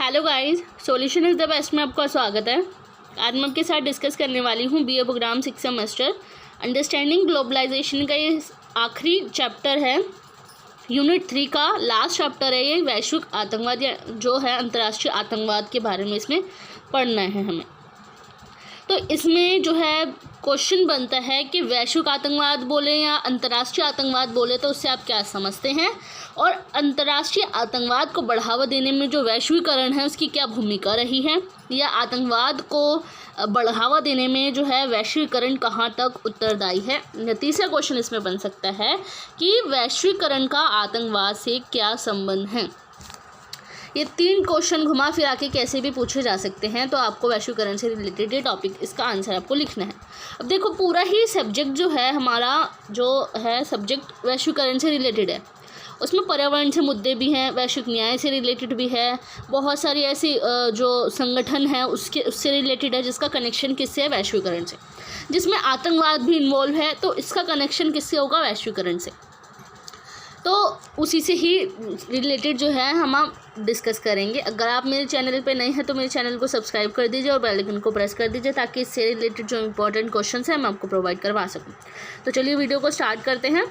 Hello guys, solution is the best में आपका स्वागत है। आज मैं आपके साथ डिस्कस करने वाली हूँ BA program 6 semester understanding globalization का ये आखिरी चैप्टर है। यूनिट 3 का लास्ट चैप्टर है ये। वैश्विक आतंकवाद या जो है अंतर्राष्ट्रीय आतंकवाद के बारे में इसमें पढ़ना है हमें। तो इसमें जो है क्वेश्चन बनता है कि वैश्विक आतंकवाद बोले या अंतर्राष्ट्रीय आतंकवाद बोले तो उससे आप क्या समझते हैं, और अंतर्राष्ट्रीय आतंकवाद को बढ़ावा देने में जो वैश्वीकरण है उसकी क्या भूमिका रही है, या आतंकवाद को बढ़ावा देने में जो है वैश्वीकरण कहाँ तक उत्तरदायी है। या तीसरा क्वेश्चन इसमें बन सकता है कि वैश्वीकरण का आतंकवाद से क्या संबंध है। ये 3 क्वेश्चन घुमा फिरा के कैसे भी पूछे जा सकते हैं, तो आपको वैश्वीकरण से रिलेटेड ये टॉपिक इसका आंसर आपको लिखना है। अब देखो, पूरा ही सब्जेक्ट जो है हमारा जो है सब्जेक्ट वैश्वीकरण से रिलेटेड है। उसमें पर्यावरण से मुद्दे भी हैं, वैश्विक न्याय से रिलेटेड भी है, बहुत सारी ऐसी जो संगठन है उससे रिलेटेड है जिसका कनेक्शन किससे है, वैश्वीकरण से। जिसमें आतंकवाद भी इन्वॉल्व है तो इसका कनेक्शन किससे होगा, वैश्वीकरण से। तो उसी से ही रिलेटेड जो है हम डिस्कस करेंगे। अगर आप मेरे चैनल पे नए हैं तो मेरे चैनल को सब्सक्राइब कर दीजिए और बेल आइकन को प्रेस कर दीजिए ताकि इससे रिलेटेड जो इंपॉर्टेंट क्वेश्चंस हैं मैं आपको प्रोवाइड करवा सकूं। तो चलिए वीडियो को स्टार्ट करते हैं।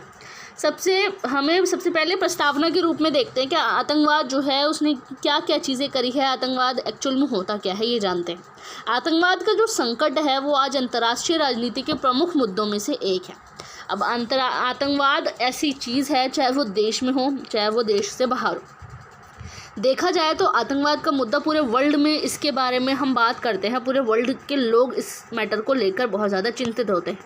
सबसे पहले प्रस्तावना के रूप में देखते हैं कि आतंकवाद जो है उसने क्या क्या चीज़ें करी है, आतंकवाद एक्चुअल में होता क्या है ये जानते हैं। आतंकवाद का जो संकट है वो आज अंतर्राष्ट्रीय राजनीति के प्रमुख मुद्दों में से एक है। अब आतंकवाद ऐसी चीज़ है, चाहे वो देश में हो चाहे वो देश से बाहर हो। देखा जाए तो आतंकवाद का मुद्दा पूरे वर्ल्ड में इसके बारे में हम बात करते हैं, पूरे वर्ल्ड के लोग इस मैटर को लेकर बहुत ज़्यादा चिंतित होते हैं।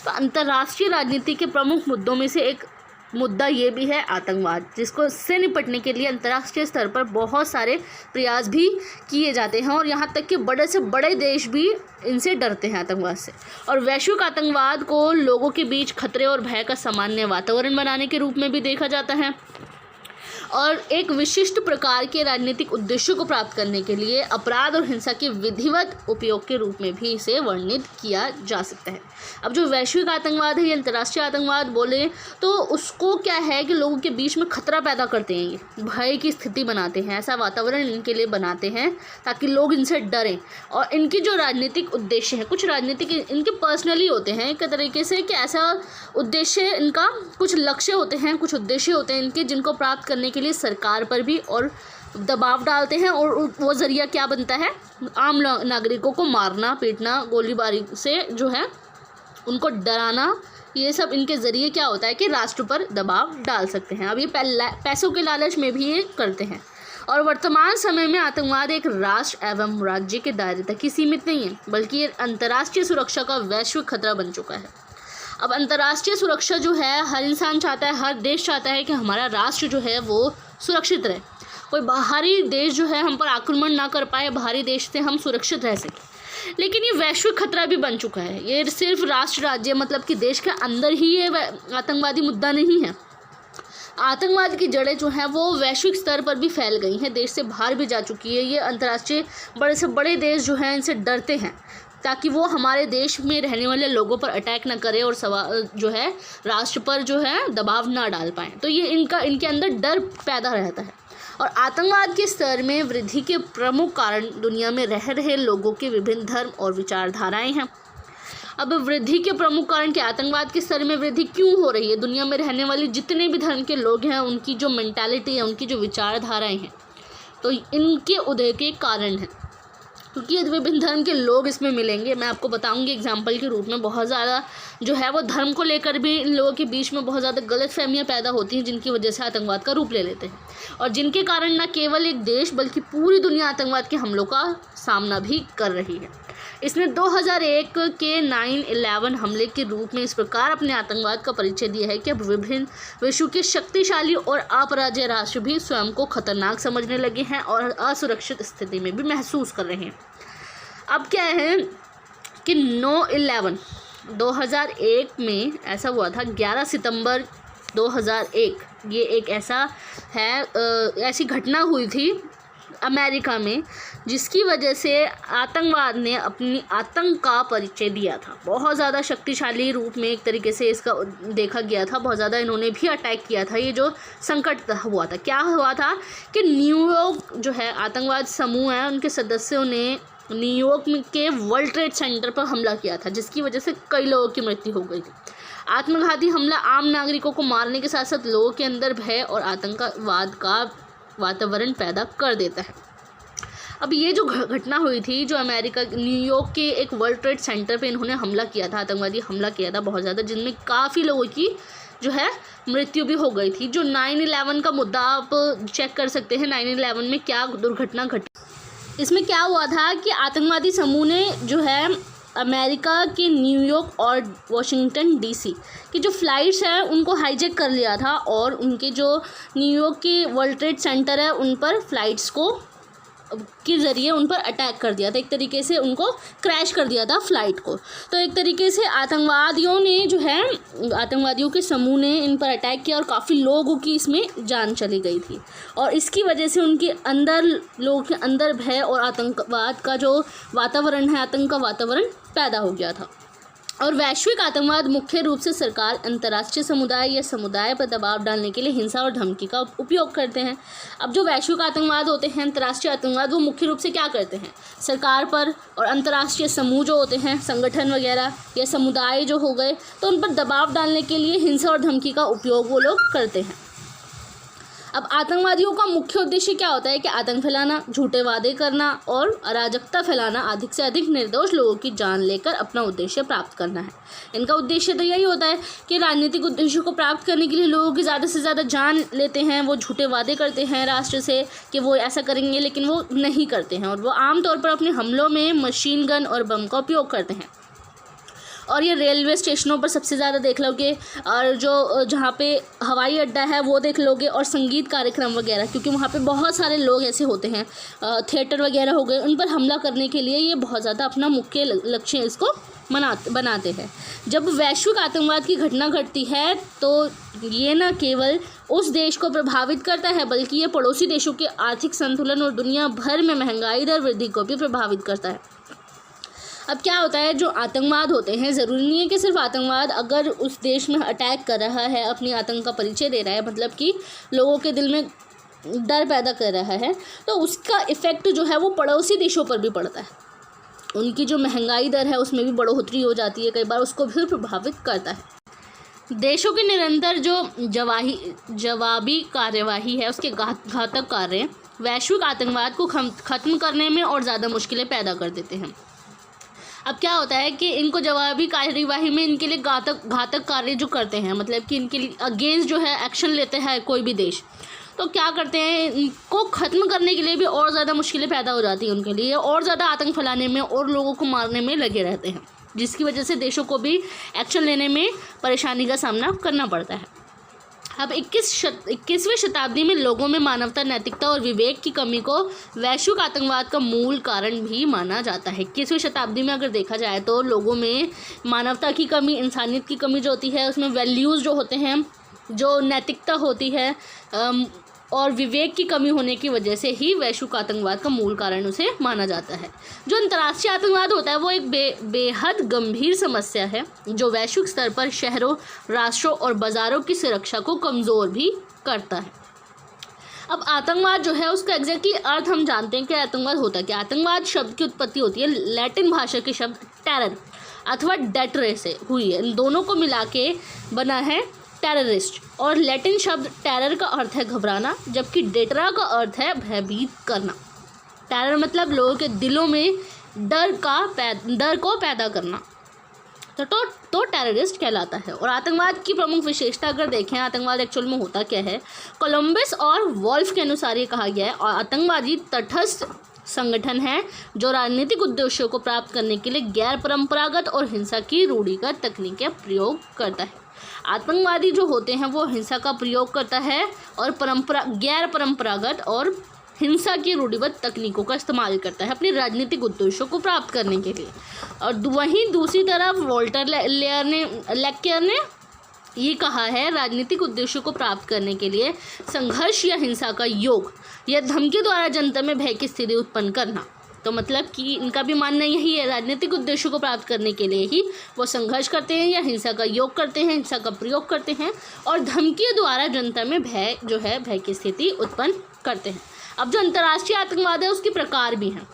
तो अंतर्राष्ट्रीय राजनीति के प्रमुख मुद्दों में से एक मुद्दा ये भी है आतंकवाद, जिसको से निपटने के लिए अंतर्राष्ट्रीय स्तर पर बहुत सारे प्रयास भी किए जाते हैं और यहाँ तक कि बड़े से बड़े देश भी इनसे डरते हैं, आतंकवाद से। और वैश्विक आतंकवाद को लोगों के बीच खतरे और भय का सामान्य वातावरण बनाने के रूप में भी देखा जाता है और एक विशिष्ट प्रकार के राजनीतिक उद्देश्यों को प्राप्त करने के लिए अपराध और हिंसा के विधिवत उपयोग के रूप में भी इसे वर्णित किया जा सकता है। अब जो वैश्विक आतंकवाद है, ये अंतर्राष्ट्रीय आतंकवाद बोले तो उसको क्या है कि लोगों के बीच में खतरा पैदा करते हैं, ये भय की स्थिति बनाते हैं, ऐसा वातावरण इनके लिए बनाते हैं ताकि लोग इनसे डरें। और इनके जो राजनीतिक उद्देश्य हैं, कुछ राजनीतिक इनके पर्सनली होते हैं एक तरीके से, कि ऐसा उद्देश्य इनका, कुछ लक्ष्य होते हैं, कुछ उद्देश्य होते हैं इनके, जिनको प्राप्त करने के लिए सरकार पर भी और दबाव डालते हैं। और वो जरिया क्या बनता है, आम नागरिकों को मारना पीटना, गोलीबारी से जो है उनको डराना। ये सब इनके ज़रिए क्या होता है कि राष्ट्र पर दबाव डाल सकते हैं। अब ये पैसों के लालच में भी ये करते हैं। और वर्तमान समय में आतंकवाद एक राष्ट्र एवं राज्य के दायरे तक ही सीमित नहीं है, बल्कि ये अंतर्राष्ट्रीय सुरक्षा का वैश्विक खतरा बन चुका है। अब अंतर्राष्ट्रीय सुरक्षा जो है, हर इंसान चाहता है, हर देश चाहता है कि हमारा राष्ट्र जो है वो सुरक्षित रहे, कोई बाहरी देश जो है हम पर आक्रमण ना कर पाए, बाहरी देश से हम सुरक्षित रह सकें। लेकिन ये वैश्विक खतरा भी बन चुका है। ये सिर्फ राष्ट्र राज्य मतलब कि देश के अंदर ही ये आतंकवादी मुद्दा नहीं है। आतंकवाद की जड़ें जो हैं वो वैश्विक स्तर पर भी फैल गई हैं, देश से बाहर भी जा चुकी है। ये अंतर्राष्ट्रीय बड़े से बड़े देश जो हैं इनसे डरते हैं ताकि वो हमारे देश में रहने वाले लोगों पर अटैक ना करे और जो है राष्ट्र पर जो है दबाव ना डाल पाएँ। तो ये इनके अंदर डर पैदा रहता है। और आतंकवाद के स्तर में वृद्धि के प्रमुख कारण दुनिया में रह रहे लोगों के विभिन्न धर्म और विचारधाराएं हैं। अब वृद्धि के प्रमुख कारण क्या, आतंकवाद के स्तर में वृद्धि क्यों हो रही है, दुनिया में रहने वाले जितने भी धर्म के लोग हैं उनकी जो मेंटालिटी है, उनकी जो विचारधाराएं हैं, तो इनके उदय के कारण हैं। क्योंकि विभिन्न धर्म के लोग इसमें मिलेंगे, मैं आपको बताऊंगी एग्जाम्पल के रूप में। बहुत ज़्यादा जो है वो धर्म को लेकर भी इन लोगों के बीच में बहुत ज़्यादा गलतफहमियां पैदा होती हैं, जिनकी वजह से आतंकवाद का रूप ले लेते हैं और जिनके कारण न केवल एक देश बल्कि पूरी दुनिया आतंकवाद के हमलों का सामना भी कर रही है। इसने 2001 के 9/11 हमले के रूप में इस प्रकार अपने आतंकवाद का परिचय दिया है कि अब विभिन्न विश्व के शक्तिशाली और अपराजय राष्ट्र भी स्वयं को खतरनाक समझने लगे हैं और असुरक्षित स्थिति में भी महसूस कर रहे हैं। अब क्या है कि 9/11 2001 में ऐसा हुआ था, 11 सितंबर 2001 ये एक ऐसा है, ऐसी घटना हुई थी अमेरिका में, जिसकी वजह से आतंकवाद ने अपनी आतंक का परिचय दिया था। बहुत ज़्यादा शक्तिशाली रूप में एक तरीके से इसका देखा गया था, बहुत ज़्यादा इन्होंने भी अटैक किया था। ये जो संकट हुआ था, क्या हुआ था कि न्यूयॉर्क जो है आतंकवाद समूह है, उनके सदस्यों ने न्यूयॉर्क के वर्ल्ड ट्रेड सेंटर पर हमला किया था, जिसकी वजह से कई लोगों की मृत्यु हो गई थी। आत्मघाती हमला आम नागरिकों को मारने के साथ साथ लोगों के अंदर भय और आतंकवाद का वातावरण पैदा कर देता है। अब ये जो घटना हुई थी, जो अमेरिका न्यूयॉर्क के एक वर्ल्ड ट्रेड सेंटर पे इन्होंने हमला किया था, आतंकवादी हमला किया था बहुत ज़्यादा, जिनमें काफ़ी लोगों की जो है मृत्यु भी हो गई थी। जो 9/11 का मुद्दा आप चेक कर सकते हैं, 9/11 में क्या दुर्घटना घटी। इसमें क्या हुआ था कि आतंकवादी समूह ने जो है अमेरिका के न्यूयॉर्क और वाशिंगटन डीसी की जो फ़्लाइट्स हैं उनको हाईजैक कर लिया था, और उनके जो न्यूयॉर्क के वर्ल्ड ट्रेड सेंटर है उन पर फ्लाइट्स को के ज़रिए उन पर अटैक कर दिया था, एक तरीके से उनको क्रैश कर दिया था फ़्लाइट को। तो एक तरीके से आतंकवादियों के समूह ने इन पर अटैक किया और काफ़ी लोगों की इसमें जान चली गई थी, और इसकी वजह से लोगों के अंदर भय और आतंकवाद का जो वातावरण है, आतंक का वातावरण पैदा हो गया था। और वैश्विक आतंकवाद मुख्य रूप से सरकार, अंतर्राष्ट्रीय समुदाय या समुदाय पर दबाव डालने के लिए हिंसा और धमकी का उपयोग करते हैं। अब जो वैश्विक आतंकवाद होते हैं, अंतर्राष्ट्रीय आतंकवाद, वो मुख्य रूप से क्या करते हैं, सरकार पर और अंतर्राष्ट्रीय समूह जो होते हैं, संगठन वगैरह या समुदाय जो हो गए, तो उन पर दबाव डालने के लिए हिंसा और धमकी का उपयोग वो लोग करते हैं। अब आतंकवादियों का मुख्य उद्देश्य क्या होता है कि आतंक फैलाना, झूठे वादे करना और अराजकता फैलाना, अधिक से अधिक निर्दोष लोगों की जान लेकर अपना उद्देश्य प्राप्त करना है। इनका उद्देश्य तो यही होता है कि राजनीतिक उद्देश्यों को प्राप्त करने के लिए लोगों की ज़्यादा से ज़्यादा जान लेते हैं। वो झूठे वादे करते हैं राष्ट्र से कि वो ऐसा करेंगे, लेकिन वो नहीं करते हैं, और वो आमतौर पर अपने हमलों में मशीन गन और बम का उपयोग करते हैं। और ये रेलवे स्टेशनों पर सबसे ज़्यादा देख लोगे, और जो जहाँ पे हवाई अड्डा है वो देख लोगे, और संगीत कार्यक्रम वगैरह, क्योंकि वहाँ पे बहुत सारे लोग ऐसे होते हैं, थिएटर वगैरह हो गए, उन पर हमला करने के लिए ये बहुत ज़्यादा अपना मुख्य लक्ष्य इसको बनाते हैं। जब वैश्विक आतंकवाद की घटना घटती है तो ये न केवल उस देश को प्रभावित करता है, बल्कि ये पड़ोसी देशों के आर्थिक संतुलन और दुनिया भर में महंगाई दर वृद्धि को भी प्रभावित करता है। अब क्या होता है, जो आतंकवाद होते हैं, ज़रूरी नहीं है कि सिर्फ आतंकवाद अगर उस देश में अटैक कर रहा है, अपनी आतंक का परिचय दे रहा है, मतलब कि लोगों के दिल में डर पैदा कर रहा है, तो उसका इफ़ेक्ट जो है वो पड़ोसी देशों पर भी पड़ता है। उनकी जो महंगाई दर है उसमें भी बढ़ोतरी हो जाती है, कई बार उसको भी प्रभावित करता है। देशों के निरंतर जो जवाबी कार्यवाही है, उसके घातक कार्य वैश्विक आतंकवाद को ख़त्म करने में और ज़्यादा मुश्किलें पैदा कर देते हैं। अब क्या होता है कि इनको जवाबी कार्यवाही में इनके लिए घातक कार्य जो करते हैं, मतलब कि इनके लिए अगेंस्ट जो है एक्शन लेते हैं कोई भी देश, तो क्या करते हैं, इनको ख़त्म करने के लिए भी और ज़्यादा मुश्किलें पैदा हो जाती हैं उनके लिए, और ज़्यादा आतंक फैलाने में और लोगों को मारने में लगे रहते हैं, जिसकी वजह से देशों को भी एक्शन लेने में परेशानी का सामना करना पड़ता है। अब 21वीं शताब्दी में लोगों में मानवता, नैतिकता और विवेक की कमी को वैश्विक आतंकवाद का मूल कारण भी माना जाता है। 21वीं शताब्दी में अगर देखा जाए तो लोगों में मानवता की कमी, इंसानियत की कमी जो होती है, उसमें वैल्यूज़ जो होते हैं, जो नैतिकता होती है और विवेक की कमी होने की वजह से ही वैश्विक आतंकवाद का मूल कारण उसे माना जाता है। जो अंतर्राष्ट्रीय आतंकवाद होता है वो एक बेहद गंभीर समस्या है, जो वैश्विक स्तर पर शहरों, राष्ट्रों और बाज़ारों की सुरक्षा को कमज़ोर भी करता है। अब आतंकवाद जो है उसका एग्जैक्टली अर्थ हम जानते हैं कि आतंकवाद होता क्या। आतंकवाद शब्द की उत्पत्ति होती है लैटिन भाषा के शब्द टेरर अथवा डेटरे से हुई है। इन दोनों को मिला के बना है टेररिस्ट, और लैटिन शब्द टेरर का अर्थ है घबराना, जबकि डेटरा का अर्थ है भयभीत करना। टेरर मतलब लोगों के दिलों में डर को पैदा करना, तो टेररिस्ट कहलाता है। और आतंकवाद की प्रमुख विशेषता अगर देखें, आतंकवाद एक्चुअल में होता क्या है, कोलंबस और वॉल्फ के अनुसार ये कहा गया है, और आतंकवादी तटस्थ संगठन है जो राजनीतिक उद्देश्यों को प्राप्त करने के लिए गैर परंपरागत और हिंसा की रूढ़िगत तकनीकें प्रयोग करता है। आतंकवादी जो होते हैं वो हिंसा का प्रयोग करता है और गैर परंपरागत और हिंसा की रूढ़िगत तकनीकों का इस्तेमाल करता है अपने राजनीतिक उद्देश्यों को प्राप्त करने के लिए। और वहीं दूसरी तरफ वॉल्टर लेक्केयर ने ये कहा है राजनीतिक उद्देश्यों को प्राप्त करने के लिए संघर्ष या हिंसा का योग या धमकी द्वारा जनता में भय की स्थिति उत्पन्न करना। तो मतलब कि इनका भी मानना यही है, राजनीतिक उद्देश्यों को प्राप्त करने के लिए ही वो संघर्ष करते हैं या हिंसा का योग करते हैं, हिंसा का प्रयोग करते हैं और धमकी द्वारा जनता में भय जो है भय की स्थिति उत्पन्न करते हैं। अब जो अंतर्राष्ट्रीय आतंकवाद है उसके प्रकार भी हैं।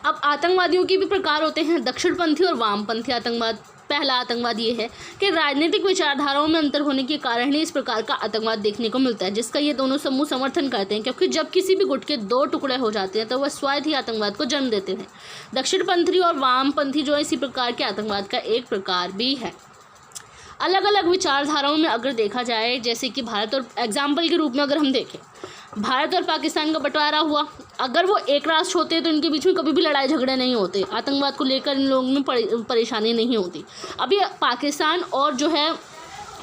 अब आतंकवादियों के भी प्रकार होते हैं, दक्षिणपंथी और वामपंथी आतंकवाद। पहला आतंकवाद ये है कि राजनीतिक विचारधाराओं में अंतर होने के कारण ही इस प्रकार का आतंकवाद देखने को मिलता है, जिसका ये दोनों समूह समर्थन करते हैं, क्योंकि जब किसी भी गुट के दो टुकड़े हो जाते हैं तो वह स्वायत्त ही आतंकवाद को जन्म देते हैं। दक्षिणपंथी और वामपंथी जो है इसी प्रकार के आतंकवाद का एक प्रकार भी है। अलग अलग विचारधाराओं में अगर देखा जाए, जैसे कि भारत और एग्जाम्पल के रूप में अगर हम देखें, भारत और पाकिस्तान का बंटवारा हुआ, अगर वो एक राष्ट्र होते तो इनके बीच में कभी भी लड़ाई झगड़े नहीं होते, आतंकवाद को लेकर इन लोगों में परेशानी नहीं होती। अभी पाकिस्तान और जो है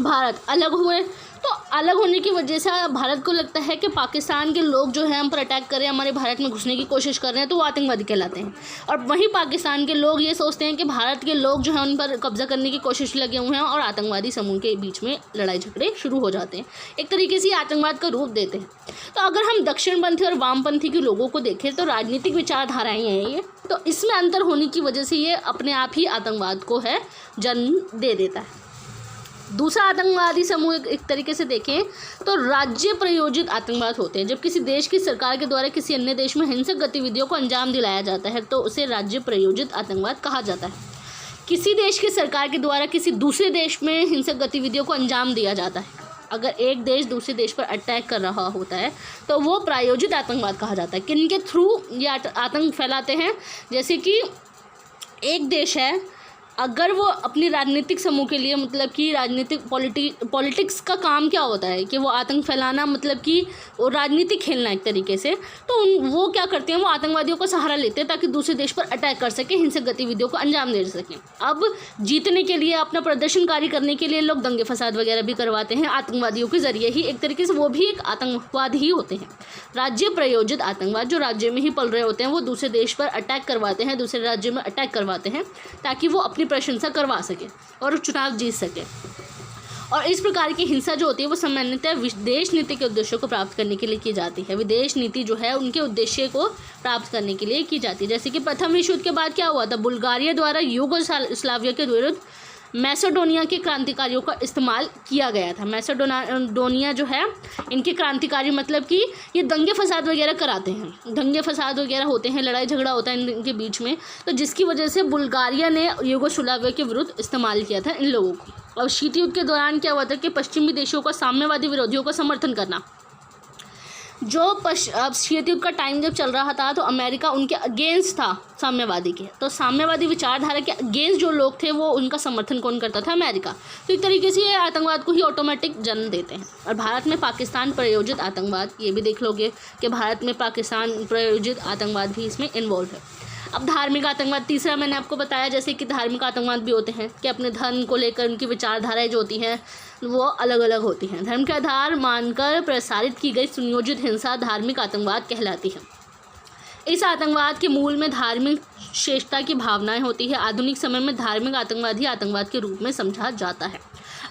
भारत अलग हुए, तो अलग होने की वजह से भारत को लगता है कि पाकिस्तान के लोग जो है हम पर अटैक कर रहे हैं, हमारे भारत में घुसने की कोशिश कर रहे हैं, तो वो आतंकवादी कहलाते हैं। और वहीं पाकिस्तान के लोग ये सोचते हैं कि भारत के लोग जो है उन पर कब्जा करने की कोशिश लगे हुए हैं और आतंकवादी समूह के बीच में लड़ाई झगड़े शुरू हो जाते हैं, एक तरीके से आतंकवाद का रूप देते हैं। तो अगर हम दक्षिणपंथी और वामपंथी के लोगों को देखें तो राजनीतिक विचारधाराएँ हैं ये, तो इसमें अंतर होने की वजह से ये अपने आप ही आतंकवाद को है जन्म दे देता है। दूसरा आतंकवादी समूह एक तरीके से देखें तो राज्य प्रायोजित आतंकवाद होते हैं। जब किसी देश की सरकार के द्वारा किसी अन्य देश में हिंसक गतिविधियों को अंजाम दिलाया जाता है तो उसे राज्य प्रायोजित आतंकवाद कहा जाता है। किसी देश की सरकार के द्वारा किसी दूसरे देश में हिंसक गतिविधियों को अंजाम दिया जाता है। अगर एक देश दूसरे देश पर अटैक कर रहा होता है तो वो प्रायोजित आतंकवाद कहा जाता है। किनके थ्रू ये आतंक फैलाते हैं, जैसे कि एक देश है, अगर वो अपनी राजनीतिक समूह के लिए, मतलब कि राजनीतिक पॉलिटिक्स का काम क्या होता है कि वो आतंक फैलाना, मतलब कि वो राजनीति खेलना एक तरीके से, तो वो क्या करते हैं, वो आतंकवादियों का सहारा लेते हैं ताकि दूसरे देश पर अटैक कर सकें, हिंसक गतिविधियों को अंजाम दे सकें। अब जीतने के लिए, अपना प्रदर्शनकारी करने के लिए लोग दंगे फसाद वगैरह भी करवाते हैं आतंकवादियों के जरिए ही, एक तरीके से वो भी एक आतंकवाद ही होते हैं। राज्य प्रायोजित आतंकवाद जो राज्य में ही पल रहे होते हैं, वो दूसरे देश पर अटैक करवाते हैं, दूसरे राज्य में अटैक करवाते हैं ताकि वो अपनी प्रशंसा करवा सके और चुनाव जीत सके। और इस प्रकार की हिंसा जो होती है वो सामान्यतः विदेश नीति के उद्देश्यों को प्राप्त करने के लिए की जाती है। विदेश नीति जो है उनके उद्देश्य को प्राप्त करने के लिए की जाती है। जैसे कि प्रथम विश्व युद्ध के बाद क्या हुआ था, बुल्गारिया द्वारा यूगोस्लाविया के विरुद्ध मैसेडोनिया के क्रांतिकारियों का इस्तेमाल किया गया था। मैसेडोनिया जो है, इनके क्रांतिकारी मतलब कि ये दंगे फसाद वगैरह कराते हैं, दंगे फसाद वगैरह होते हैं, लड़ाई झगड़ा होता है इनके बीच में, तो जिसकी वजह से बुल्गारिया ने यूगोस्लाविया के विरुद्ध इस्तेमाल किया था इन लोगों को। और शीत युद्ध के दौरान क्या हुआ था कि पश्चिमी देशों का साम्यवादी विरोधियों का समर्थन करना। अब शीत युद्ध का टाइम जब चल रहा था तो अमेरिका उनके अगेंस्ट था साम्यवादी के, तो साम्यवादी विचारधारा के अगेंस्ट जो लोग थे वो उनका समर्थन कौन करता था, अमेरिका। तो एक तरीके से ये आतंकवाद को ही ऑटोमेटिक जन्म देते हैं। और भारत में पाकिस्तान प्रायोजित आतंकवाद, ये भी देख लोगे कि भारत में पाकिस्तान प्रायोजित आतंकवाद भी इसमें इन्वॉल्व है। अब धार्मिक आतंकवाद तीसरा मैंने आपको बताया, जैसे कि धार्मिक आतंकवाद भी होते हैं कि अपने धर्म को लेकर उनकी विचारधाराएं जो होती हैं वो अलग अलग होती हैं। धर्म के आधार मानकर प्रसारित की गई सुनियोजित हिंसा धार्मिक आतंकवाद कहलाती है। इस आतंकवाद के मूल में धार्मिक श्रेष्ठता की भावनाएं होती है। आधुनिक समय में धार्मिक आतंकवाद ही आतंकवाद के रूप में समझा जाता है।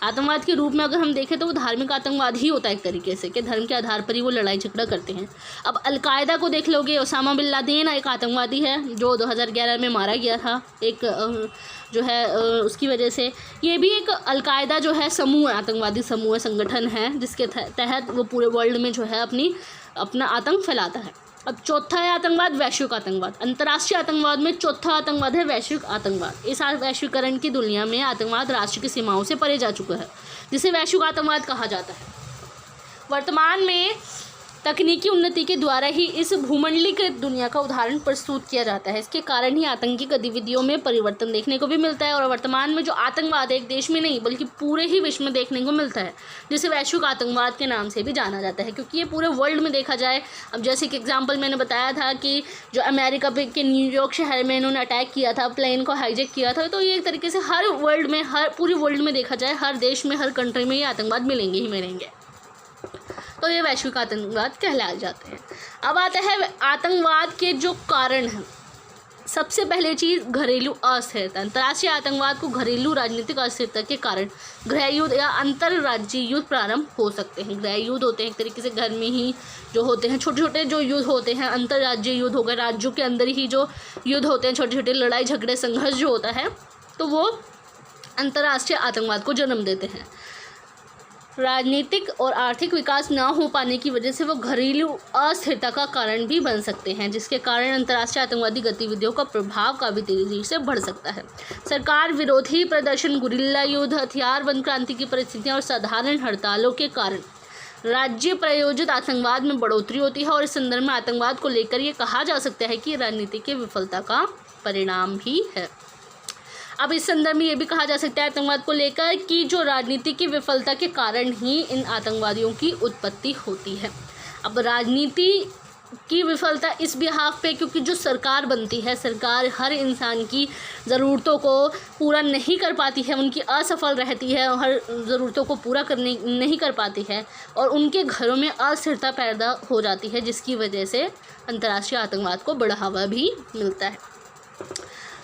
आतंकवाद के रूप में अगर हम देखें तो वो धार्मिक आतंकवाद ही होता है एक तरीके से, कि धर्म के आधार पर ही वो लड़ाई झगड़ा करते हैं। अब अलकायदा को देख लोगे, ओसामा बिन लादेन एक आतंकवादी है जो 2011 में मारा गया था, एक जो है उसकी वजह से। ये भी एक अलकायदा जो है समूह है, आतंकवादी समूह है, संगठन है, जिसके तहत वो पूरे वर्ल्ड में जो है अपना आतंक फैलाता है। अब चौथा है आतंकवाद, वैश्विक आतंकवाद। अंतर्राष्ट्रीय आतंकवाद में चौथा आतंकवाद है वैश्विक आतंकवाद। इस वैश्वीकरण की दुनिया में आतंकवाद राष्ट्र की सीमाओं से परे जा चुका है, जिसे वैश्विक आतंकवाद कहा जाता है। वर्तमान में तकनीकी उन्नति के द्वारा ही इस भूमंडलीकृत दुनिया का उदाहरण प्रस्तुत किया जाता है। इसके कारण ही आतंकी गतिविधियों में परिवर्तन देखने को भी मिलता है। और वर्तमान में जो आतंकवाद है एक देश में नहीं बल्कि पूरे ही विश्व में देखने को मिलता है, जिसे वैश्विक आतंकवाद के नाम से भी जाना जाता है, क्योंकि ये पूरे वर्ल्ड में देखा जाए। अब जैसे कि एग्जाम्पल मैंने बताया था कि जो अमेरिका के न्यूयॉर्क शहर में इन्होंने अटैक किया था, प्लेन को हाईजैक किया था, तो ये एक तरीके से हर वर्ल्ड में, हर पूरी वर्ल्ड में देखा जाए, हर देश में, हर कंट्री में ये आतंकवाद मिलेंगे ही मिलेंगे। तो ये वैश्विक आतंकवाद कहलाए जाते हैं। अब आता है आतंकवाद के जो कारण हैं। सबसे पहले चीज़ घरेलू अस्थिरता। अंतर्राष्ट्रीय आतंकवाद को घरेलू राजनीतिक अस्थिरता के कारण गृह युद्ध या अंतर्राज्यीय युद्ध प्रारंभ हो सकते हैं। गृह युद्ध होते हैं एक तरीके से घर में ही जो होते हैं छोटे छोटे जो युद्ध होते हैं, अंतर्राज्यीय युद्ध हो गए, राज्यों के अंदर ही जो युद्ध होते हैं, छोटे छोटे लड़ाई झगड़े संघर्ष जो होता है, तो वो अंतर्राष्ट्रीय आतंकवाद को जन्म देते हैं। राजनीतिक और आर्थिक विकास ना हो पाने की वजह से वो घरेलू अस्थिरता का कारण भी बन सकते हैं, जिसके कारण अंतर्राष्ट्रीय आतंकवादी गतिविधियों का प्रभाव काफ़ी तेज़ी से बढ़ सकता है। सरकार विरोधी प्रदर्शन, गुरिल्ला युद्ध, हथियारबंद क्रांति की परिस्थितियां और साधारण हड़तालों के कारण राज्य प्रायोजित आतंकवाद में बढ़ोतरी होती है। और इस संदर्भ में आतंकवाद को लेकर ये कहा जा सकता है कि राजनीति की विफलता का परिणाम भी है। अब इस संदर्भ में ये भी कहा जा सकता है आतंकवाद को लेकर कि जो राजनीति की विफलता के कारण ही इन आतंकवादियों की उत्पत्ति होती है। अब राजनीति की विफलता इस बिहाफ पे, क्योंकि जो सरकार बनती है, सरकार हर इंसान की ज़रूरतों को पूरा नहीं कर पाती है, उनकी असफल रहती है, हर ज़रूरतों को पूरा करने नहीं कर पाती है और उनके घरों में अस्थिरता पैदा हो जाती है, जिसकी वजह से अंतर्राष्ट्रीय आतंकवाद को बढ़ावा भी मिलता है।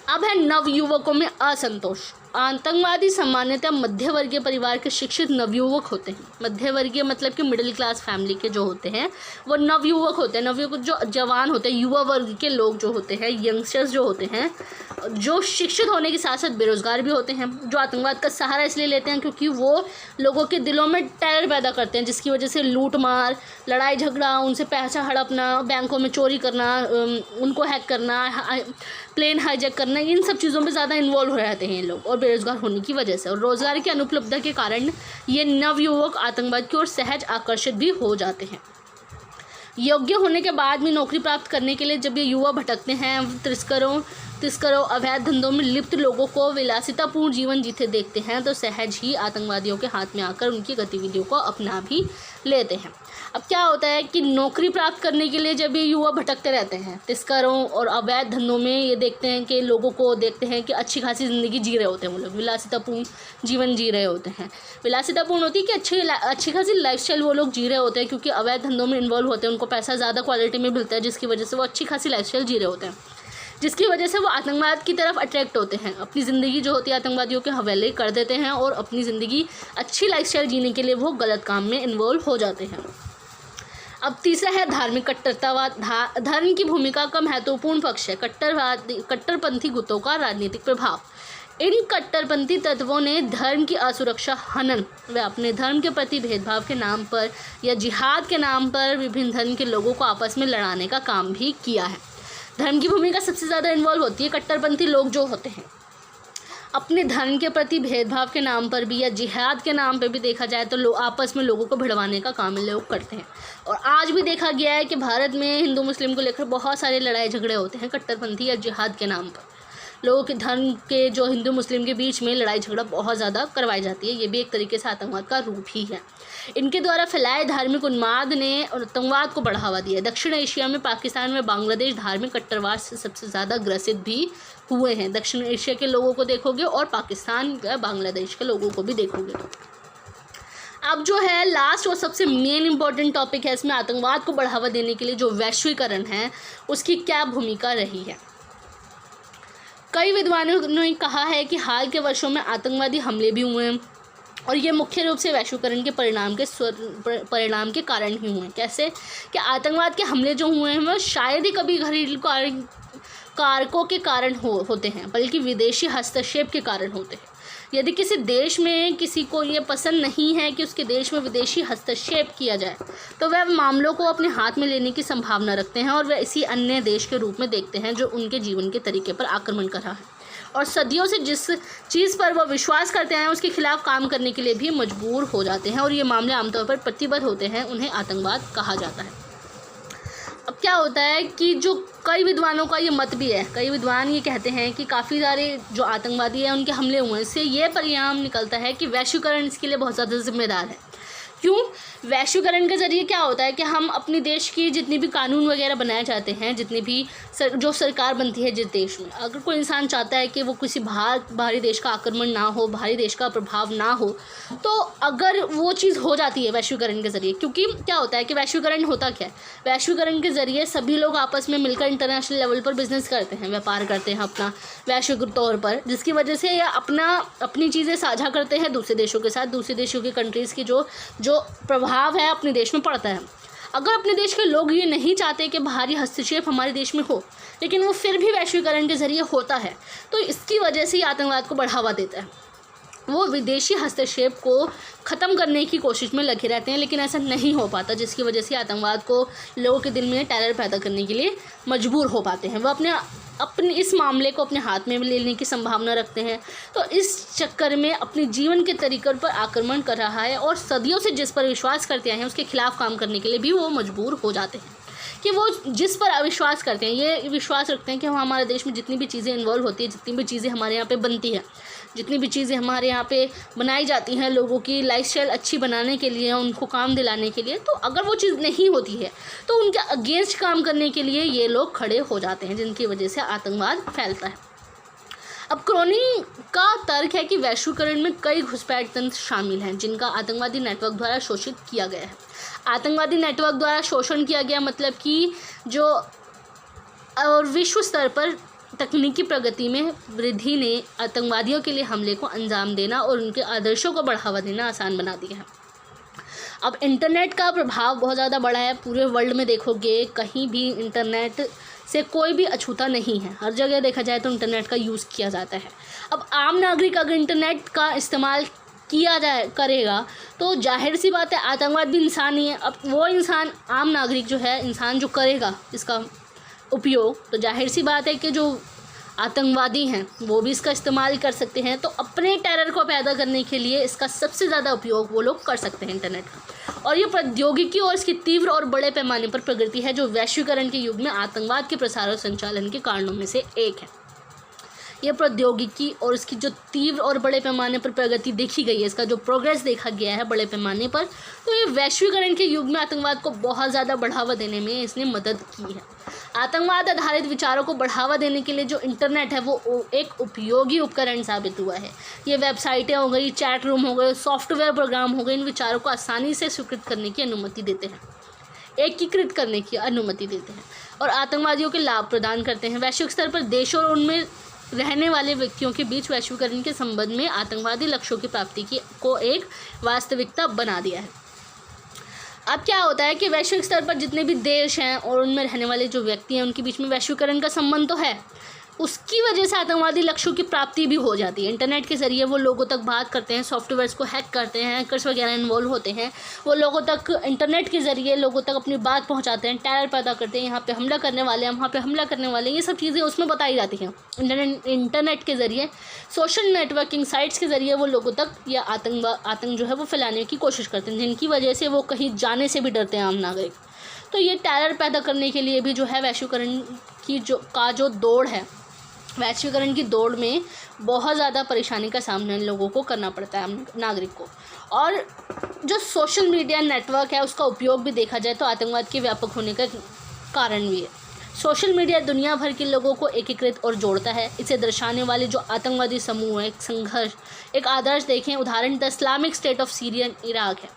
अब है नवयुवकों में असंतोष। आतंकवादी सामान्यतः मध्यवर्गीय परिवार के शिक्षित नवयुवक होते हैं। मध्यवर्गीय मतलब कि मिडिल क्लास फैमिली के जो होते हैं वो नवयुवक होते हैं। नवयुवक जो जवान होते हैं, युवा वर्ग के लोग जो होते हैं, यंगस्टर्स जो होते हैं, जो शिक्षित होने के साथ साथ बेरोजगार भी होते हैं, जो आतंकवाद का सहारा इसलिए लेते हैं क्योंकि वो लोगों के दिलों में टेरर पैदा करते हैं, जिसकी वजह से लूट मार, लड़ाई झगड़ा, उनसे पैसा हड़पना, बैंकों में चोरी करना, उनको हैक करना, प्लेन हाईजैक करना, इन सब चीज़ों में ज़्यादा इन्वॉल्व हो रहते हैं ये लोग। और बेरोजगार होने की वजह से और रोजगार की अनुपलब्धता के कारण ये नवयुवक आतंकवाद की ओर सहज आकर्षित भी हो जाते हैं। योग्य होने के बाद भी नौकरी प्राप्त करने के लिए जब ये युवा भटकते हैं, तस्करों अवैध धंधों में लिप्त लोगों को विलासितापूर्ण जीवन जीते देखते हैं, तो सहज ही आतंकवादियों के हाथ में आकर उनकी गतिविधियों को अपना भी लेते हैं। अब क्या होता है कि नौकरी प्राप्त करने के लिए जब ये युवा भटकते रहते हैं, तस्करों और अवैध धंधों में, ये देखते हैं कि लोगों को देखते हैं कि अच्छी खासी ज़िंदगी जी रहे होते हैं, वो लोग विलासितापूर्ण जीवन जी रहे होते हैं। विलासितापूर्ण होती है कि अच्छी खासी लाइफस्टाइल वो लोग जी रहे होते हैं, क्योंकि अवैध धंधों में इन्वॉल्व होते हैं, उनको पैसा ज़्यादा क्वालिटी में मिलता है, जिसकी वजह से वो अच्छी खासी लाइफस्टाइल जी रहे होते हैं, जिसकी वजह से वो आतंकवाद की तरफ अट्रैक्ट होते हैं। अपनी ज़िंदगी जो होती है आतंकवादियों के हवाले कर देते हैं और अपनी ज़िंदगी अच्छी लाइफस्टाइल जीने के लिए वो गलत काम में इन्वॉल्व हो जाते हैं। अब तीसरा है धार्मिक कट्टरतावाद। धर्म की भूमिका का महत्वपूर्ण पक्ष है कट्टरपंथी गुटों का राजनीतिक प्रभाव। इन कट्टरपंथी तत्वों ने धर्म की असुरक्षा, हनन व अपने धर्म के प्रति भेदभाव के नाम पर या जिहाद के नाम पर विभिन्न धर्म के लोगों को आपस में लड़ाने का काम भी किया है। धर्म की भूमिका सबसे ज़्यादा इन्वॉल्व होती है। कट्टरपंथी लोग जो होते हैं अपने धर्म के प्रति भेदभाव के नाम पर भी या जिहाद के नाम पर भी देखा जाए तो लोग आपस में लोगों को भिड़वाने का काम लोग करते हैं। और आज भी देखा गया है कि भारत में हिंदू मुस्लिम को लेकर बहुत सारे लड़ाई झगड़े होते हैं कट्टरपंथी या जिहाद के नाम पर। लोगों के धर्म के जो हिंदू मुस्लिम के बीच में लड़ाई झगड़ा बहुत ज़्यादा करवाई जाती है। ये भी एक तरीके से आतंकवाद का रूप ही है। इनके द्वारा फैलाए धार्मिक उन्माद ने आतंकवाद को बढ़ावा दिया। दक्षिण एशिया में पाकिस्तान में बांग्लादेश धार्मिक कट्टरवाद से सबसे ज़्यादा ग्रसित भी हुए हैं। दक्षिण एशिया के लोगों को देखोगे और पाकिस्तान या बांग्लादेश के लोगों को भी देखोगे। अब जो है लास्ट और सबसे मेन इंपॉर्टेंट टॉपिक है इसमें, आतंकवाद को बढ़ावा देने के लिए जो वैश्वीकरण है उसकी क्या भूमिका रही है। कई विद्वानों ने कहा है कि हाल के वर्षों में आतंकवादी हमले भी हुए हैं और ये मुख्य रूप से वैश्वीकरण के परिणाम के कारण ही हुए। कैसे कि आतंकवाद के हमले जो हुए हैं वो शायद ही कभी घरेलू कारकों के कारण होते हैं, बल्कि विदेशी हस्तक्षेप के कारण होते हैं। यदि किसी देश में किसी को ये पसंद नहीं है कि उसके देश में विदेशी हस्तक्षेप किया जाए तो वह मामलों को अपने हाथ में लेने की संभावना रखते हैं और वह इसी अन्य देश के रूप में देखते हैं जो उनके जीवन के तरीके पर आक्रमण कर रहा है और सदियों से जिस चीज़ पर वह विश्वास करते हैं उसके खिलाफ काम करने के लिए भी मजबूर हो जाते हैं और ये मामले आमतौर पर प्रतिबद्ध होते हैं, उन्हें आतंकवाद कहा जाता है। अब क्या होता है कि जो कई विद्वानों का ये मत भी है, कई विद्वान ये कहते हैं कि काफ़ी सारे जो आतंकवादी हैं उनके हमले हुए, इससे ये परिणाम निकलता है कि वैश्वीकरण इसके लिए बहुत ज़्यादा जिम्मेदार है, क्यों? वैश्वीकरण के ज़रिए क्या होता है कि हम अपने देश की जितनी भी कानून वगैरह बनाए जाते हैं, जितनी भी जो सरकार बनती है जिस देश में, अगर कोई इंसान चाहता है कि वो किसी बाहरी देश का आक्रमण ना हो, बाहरी देश का प्रभाव ना हो, तो अगर वो चीज़ हो जाती है वैश्वीकरण के ज़रिए, क्योंकि क्या होता है कि वैश्वीकरण होता क्या है, वैश्वीकरण के ज़रिए सभी लोग आपस में मिलकर इंटरनेशनल लेवल पर बिजनेस करते हैं, व्यापार करते हैं अपना वैश्विक तौर पर, जिसकी वजह से ये अपनी चीज़ें साझा करते हैं दूसरे देशों के साथ, दूसरे देशों की कंट्रीज़ की जो प्रभाव है अपने देश में पड़ता है। अगर अपने देश के लोग ये नहीं चाहते कि बाहरी हस्तक्षेप हमारे देश में हो, लेकिन वो फिर भी वैश्वीकरण के ज़रिए होता है, तो इसकी वजह से आतंकवाद को बढ़ावा देता है। वो विदेशी हस्तक्षेप को ख़त्म करने की कोशिश में लगे रहते हैं, लेकिन ऐसा नहीं हो पाता, जिसकी वजह से आतंकवाद को लोगों के दिल में टेरर पैदा करने के लिए मजबूर हो पाते हैं। वो अपने इस मामले को अपने हाथ में लेने की संभावना रखते हैं। तो इस चक्कर में अपने जीवन के तरीक़ों पर आक्रमण कर रहा है और सदियों से जिस पर विश्वास करते हैं उसके खिलाफ़ काम करने के लिए भी वो मजबूर हो जाते हैं। कि वो जिस पर अविश्वास करते हैं, ये विश्वास रखते हैं कि हमारे देश में जितनी भी चीज़ें इन्वॉल्व होती है, जितनी भी चीज़ें हमारे यहाँ पे बनती हैं, जितनी भी चीज़ें हमारे यहाँ पे बनाई जाती हैं लोगों की लाइफस्टाइल अच्छी बनाने के लिए, उनको काम दिलाने के लिए, तो अगर वो चीज़ नहीं होती है तो उनके अगेंस्ट काम करने के लिए ये लोग खड़े हो जाते हैं, जिनकी वजह से आतंकवाद फैलता है। अब क्रोनिंग का तर्क है कि वैश्वीकरण में कई घुसपैठ तंत्र शामिल हैं जिनका आतंकवादी नेटवर्क द्वारा शोषित किया गया है। आतंकवादी नेटवर्क द्वारा शोषण किया गया मतलब कि जो और विश्व स्तर पर तकनीकी प्रगति में वृद्धि ने आतंकवादियों के लिए हमले को अंजाम देना और उनके आदर्शों को बढ़ावा देना आसान बना दिया है। अब इंटरनेट का प्रभाव बहुत ज़्यादा बड़ा है। पूरे वर्ल्ड में देखोगे कहीं भी इंटरनेट से कोई भी अछूता नहीं है, हर जगह देखा जाए तो इंटरनेट का यूज़ किया जाता है। अब आम नागरिक अगर इंटरनेट का इस्तेमाल करेगा तो जाहिर सी बात है आतंकवाद भी इंसान ही है। अब वो इंसान आम नागरिक जो है, इंसान जो करेगा इसका उपयोग, तो जाहिर सी बात है कि जो आतंकवादी हैं वो भी इसका इस्तेमाल कर सकते हैं। तो अपने टेरर को पैदा करने के लिए इसका सबसे ज़्यादा उपयोग वो लोग कर सकते हैं इंटरनेट का। और ये प्रौद्योगिकी और इसकी तीव्र और बड़े पैमाने पर प्रगति है जो वैश्वीकरण के युग में आतंकवाद के प्रसार और संचालन के कारणों में से एक है। ये प्रौद्योगिकी और इसकी जो तीव्र और बड़े पैमाने पर प्रगति देखी गई है, इसका जो प्रोग्रेस देखा गया है बड़े पैमाने पर, तो ये वैश्वीकरण के युग में आतंकवाद को बहुत ज़्यादा बढ़ावा देने में इसने मदद की है। आतंकवाद आधारित विचारों को बढ़ावा देने के लिए जो इंटरनेट है वो एक उपयोगी उपकरण साबित हुआ है। ये वेबसाइटें हो गई, चैट रूम हो गए, सॉफ्टवेयर प्रोग्राम हो गए, इन विचारों को आसानी से स्वीकृत करने की अनुमति देते हैं, एकीकृत करने की अनुमति देते हैं और आतंकवादियों के लाभ प्रदान करते हैं। वैश्विक स्तर पर देशों और उनमें रहने वाले व्यक्तियों के बीच वैश्वीकरण के संबंध में आतंकवादी लक्ष्यों की प्राप्ति को एक वास्तविकता बना दिया है। अब क्या होता है कि वैश्विक स्तर पर जितने भी देश हैं और उनमें रहने वाले जो व्यक्ति हैं उनके बीच में वैश्वीकरण का संबंध तो है, उसकी वजह से आतंकवादी लक्ष्यों की प्राप्ति भी हो जाती है। इंटरनेट के ज़रिए वो लोगों तक बात करते हैं, सॉफ्टवेयर्स को हैक करते हैं, हैकर्स वगैरह इन्वॉल्व होते हैं, वो लोगों तक इंटरनेट के ज़रिए लोगों तक अपनी बात पहुंचाते हैं, टेरर पैदा करते हैं, यहाँ पे हमला करने वाले हैं, वहाँ पे हमला करने वाले हैं, ये सब चीज़ें उसमें बताई जाती हैं। इंटरनेट के ज़रिए, सोशल नेटवर्किंग साइट्स के ज़रिए वो लोगों तक या आतंक जो है वो फैलाने की कोशिश करते हैं, जिनकी वजह से वो कहीं जाने से भी डरते हैं आम नागरिक। तो ये टेरर पैदा करने के लिए भी जो है वैश्वीकरण की जो दौड़ है, वैश्वीकरण की दौड़ में बहुत ज़्यादा परेशानी का सामना लोगों को करना पड़ता है नागरिक को। और जो सोशल मीडिया नेटवर्क है उसका उपयोग भी देखा जाए तो आतंकवाद के व्यापक होने का कारण भी है। सोशल मीडिया दुनिया भर के लोगों को एकीकृत और जोड़ता है। इसे दर्शाने वाले जो आतंकवादी समूह है, एक संघर्ष, एक आदर्श देखें, उदाहरण the Islamic state of Syria Iraq है।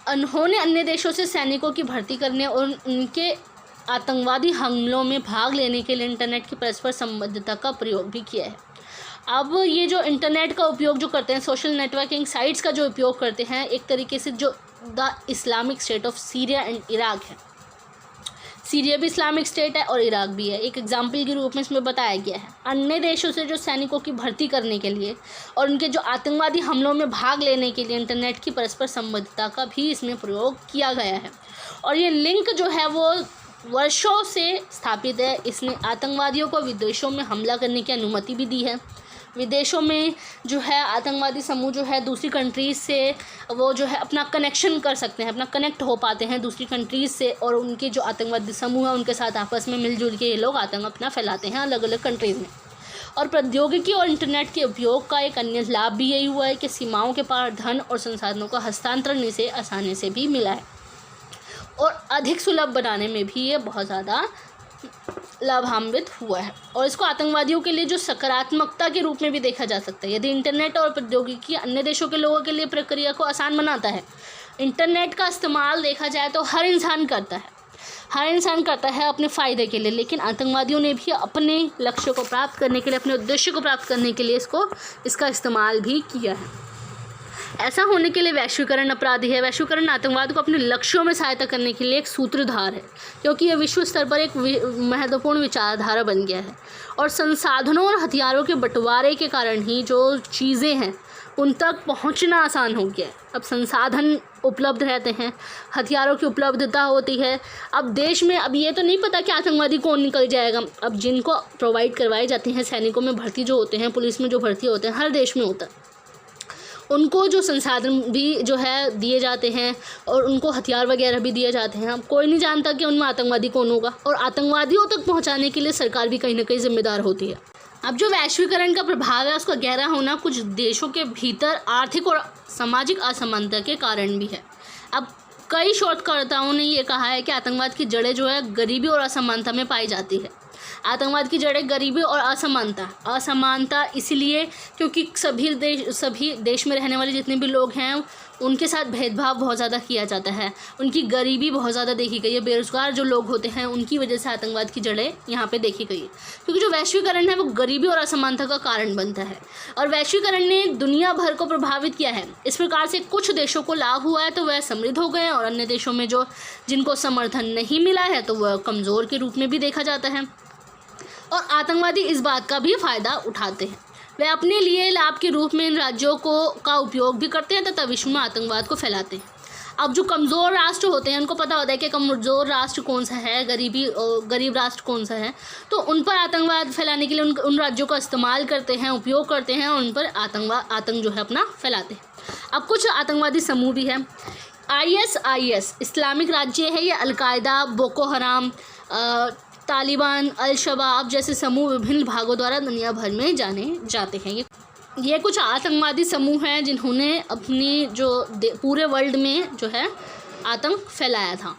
उन्होंने अन्य देशों से सैनिकों की भर्ती करने और उनके आतंकवादी हमलों में भाग लेने के लिए इंटरनेट की परस्पर संबद्धता का प्रयोग भी किया है। अब ये जो इंटरनेट का उपयोग जो करते हैं, सोशल नेटवर्किंग साइट्स का जो उपयोग करते हैं, एक तरीके से जो the Islamic state of Syria and Iraq है, सीरिया भी इस्लामिक स्टेट है और इराक भी है, एक एग्जाम्पल के रूप में इसमें बताया गया है। अन्य देशों से जो सैनिकों की भर्ती करने के लिए और उनके जो आतंकवादी हमलों में भाग लेने के लिए इंटरनेट की परस्पर संबद्धता का भी इसमें प्रयोग किया गया है। और ये लिंक जो है वो वर्षों से स्थापित है। इसने आतंकवादियों को विदेशों में हमला करने की अनुमति भी दी है। विदेशों में जो है आतंकवादी समूह जो है दूसरी कंट्रीज़ से वो जो है अपना कनेक्शन कर सकते हैं, अपना कनेक्ट हो पाते हैं दूसरी कंट्रीज़ से, और उनके जो आतंकवादी समूह है उनके साथ आपस में मिलजुल के ये लोग आतंक अपना फैलाते हैं अलग अलग कंट्रीज़ में। और प्रौद्योगिकी और इंटरनेट के उपयोग का एक अन्य लाभ भी यही हुआ है कि सीमाओं के पार धन और संसाधनों का हस्तांतरण इसे आसानी से भी मिला है और अधिक सुलभ बनाने में भी ये बहुत ज़्यादा लाभान्वित हुआ है। और इसको आतंकवादियों के लिए जो सकारात्मकता के रूप में भी देखा जा सकता है। यदि इंटरनेट और प्रौद्योगिकी अन्य देशों के लोगों के लिए प्रक्रिया को आसान बनाता है, इंटरनेट का इस्तेमाल देखा जाए तो हर इंसान करता है अपने फ़ायदे के लिए, लेकिन आतंकवादियों ने भी अपने लक्ष्य को प्राप्त करने के लिए, अपने उद्देश्य को प्राप्त करने के लिए इसका इस्तेमाल भी किया है। ऐसा होने के लिए वैश्वीकरण अपराधी है। वैश्वीकरण आतंकवाद को अपने लक्ष्यों में सहायता करने के लिए एक सूत्रधार है, क्योंकि यह विश्व स्तर पर एक महत्वपूर्ण विचारधारा बन गया है और संसाधनों और हथियारों के बंटवारे के कारण ही जो चीज़ें हैं उन तक पहुंचना आसान हो गया है। अब संसाधन उपलब्ध रहते हैं, हथियारों की उपलब्धता होती है। अब देश में अब ये तो नहीं पता कि आतंकवादी कौन निकल जाएगा। अब जिनको प्रोवाइड करवाई जाती हैं, सैनिकों में भर्ती जो होते हैं, पुलिस में जो भर्ती होते हैं, हर देश में होता है, उनको जो संसाधन भी जो है दिए जाते हैं और उनको हथियार वगैरह भी दिए जाते हैं। अब कोई नहीं जानता कि उनमें आतंकवादी कौन होगा, और आतंकवादियों तक पहुंचाने के लिए सरकार भी कहीं ना कहीं जिम्मेदार होती है। अब जो वैश्वीकरण का प्रभाव है उसका गहरा होना कुछ देशों के भीतर आर्थिक और सामाजिक असमानता के कारण भी है। अब कई शोधकर्ताओं ने ये कहा है कि आतंकवाद की जड़ें जो है गरीबी और असमानता में पाई जाती है। आतंकवाद की जड़ें गरीबी और असमानता इसलिए क्योंकि सभी देश में रहने वाले जितने भी लोग हैं उनके साथ भेदभाव बहुत ज़्यादा किया जाता है, उनकी गरीबी बहुत ज़्यादा देखी गई है। बेरोज़गार जो लोग होते हैं उनकी वजह से आतंकवाद की जड़ें यहाँ पे देखी गई है, क्योंकि जो वैश्वीकरण है वो गरीबी और असमानता का कारण बनता है और वैश्वीकरण ने दुनिया भर को प्रभावित किया है। इस प्रकार से कुछ देशों को लाभ हुआ है तो वह समृद्ध हो गए हैं, और अन्य देशों में जिनको समर्थन नहीं मिला है तो वह कमज़ोर के रूप में भी देखा जाता है। और आतंकवादी इस बात का भी फ़ायदा उठाते हैं। वे अपने लिए लाभ के रूप में इन राज्यों का उपयोग भी करते हैं तथा विश्व में आतंकवाद को फैलाते हैं। अब जो कमज़ोर राष्ट्र होते हैं उनको पता होता है कि कमज़ोर राष्ट्र कौन सा है, गरीब राष्ट्र कौन सा है, तो उन पर आतंकवाद फैलाने के लिए उन राज्यों का इस्तेमाल करते हैं, उपयोग करते हैं और उन पर आतंक जो है अपना फैलाते हैं। अब कुछ आतंकवादी समूह भी हैं। ISIS इस्लामिक राज्य है, या अलकायदा, बोको हराम, तालिबान, अल शबाब जैसे समूह विभिन्न भागों द्वारा दुनिया भर में जाने जाते हैं। ये कुछ आतंकवादी समूह हैं जिन्होंने अपनी पूरे वर्ल्ड में जो है आतंक फैलाया था।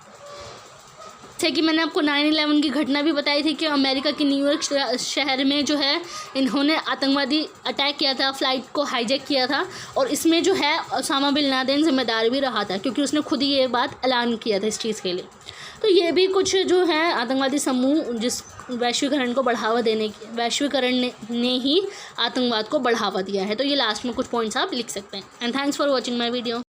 जैसे कि मैंने आपको 9/11 की घटना भी बताई थी कि अमेरिका के न्यूयॉर्क शहर में जो है इन्होंने आतंकवादी अटैक किया था, फ़्लाइट को हाईजैक किया था, और इसमें जो है ओसामा बिन लादेन जिम्मेदार भी रहा था, क्योंकि उसने खुद ही ये बात ऐलान किया था इस चीज़ के लिए। तो ये भी कुछ जो है आतंकवादी समूह जिस वैश्वीकरण को बढ़ावा देने की, वैश्वीकरण ने ही आतंकवाद को बढ़ावा दिया है। तो ये लास्ट में कुछ पॉइंट्स आप लिख सकते हैं। And thanks for watching my video.